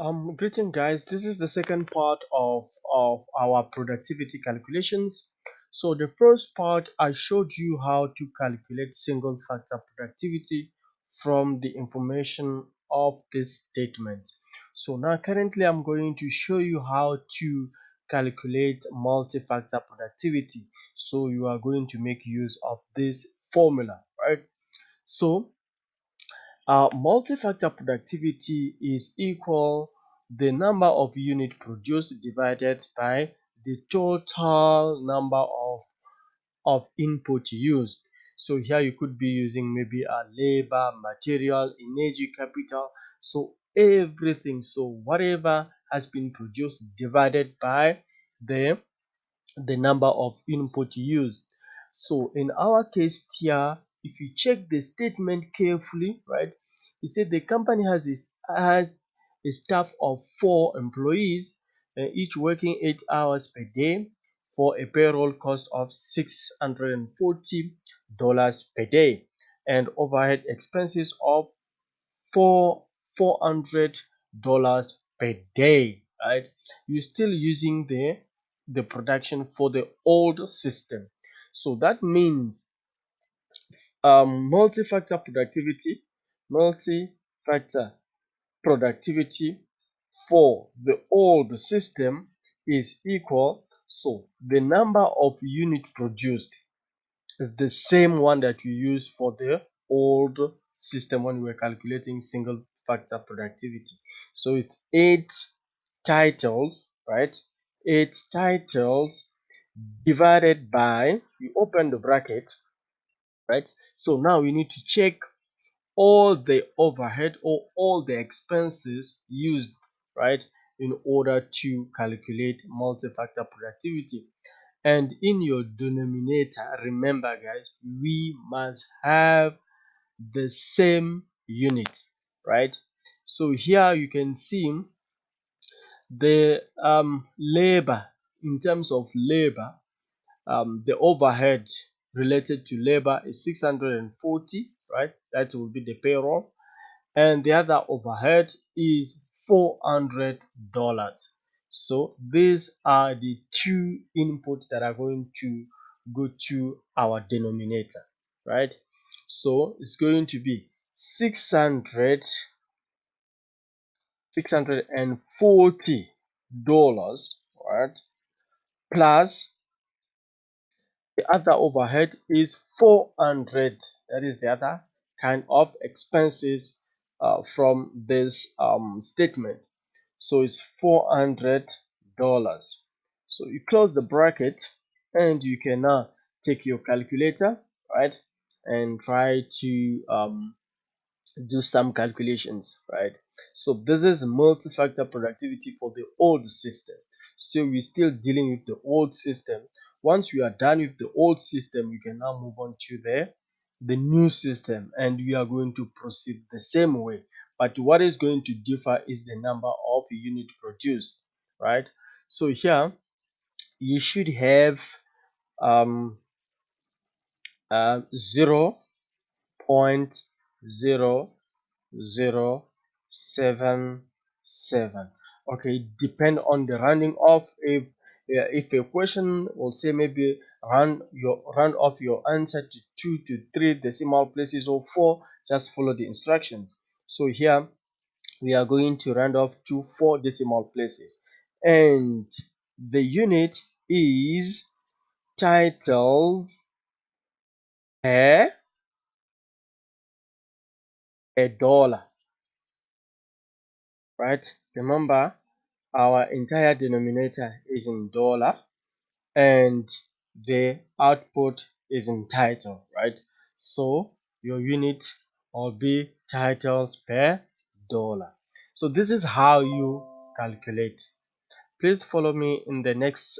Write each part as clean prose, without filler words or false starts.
Greeting guys. This is the second part of our productivity calculations. So the first part I showed you how to calculate single factor productivity from the information of this statement. So now currently I'm going to show you how to calculate multi-factor productivity. So you are going to make use of this formula, right? So multi-factor productivity is equal the number of units produced divided by the total number of input used. So here you could be using maybe a labor, material, energy, capital. So everything, so whatever has been produced divided by the the number of input used. So in our case here, if you check the statement carefully, right, it said the company has a staff of 4 employees, each working 8 hours per day for a payroll cost of $640 per day and overhead expenses of four $400 per day, right? You're still using the production for the old system. So that means multi-factor productivity, multi-factor productivity for the old system is equal. So the number of units produced is the same one that you use for the old system when we were calculating single factor productivity. So it's 8 titles, right? 8 titles divided by, you open the bracket, right? So now we need to check all the overhead or all the expenses used, right, in order to calculate multi-factor productivity. And in your denominator, remember guys, we must have the same unit, right? So here you can see the labor. In terms of labor, the overhead related to labor is 640, right? That will be the payroll, and the other overhead is $400. So these are the two inputs that are going to go to our denominator, right? So it's going to be 640 dollars, right? Plus the other overhead is 400. That is the other kind of expenses from this statement. So it's $400. So you close the bracket and you can now take your calculator, right, and try to do some calculations, right? So this is multi-factor productivity for the old system. So we're still dealing with the old system. Once we are done with the old system, we can now move on to the new system, and we are going to proceed the same way. But what is going to differ is the number of unit produced, right? So here you should have um, 0.0077. Okay, depend on the rounding off. If a question will say maybe round off your answer to 2 to 3 decimal places or 4, just follow the instructions. So here we are going to round off to 4 decimal places, and the unit is titles per a dollar, right? Remember, our entire denominator is in dollar and the output is in title, right? So your unit will be titles per dollar. So this is how you calculate. Please follow me in the next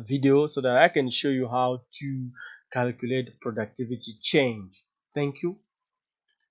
video so that I can show you how to calculate productivity change. Thank you.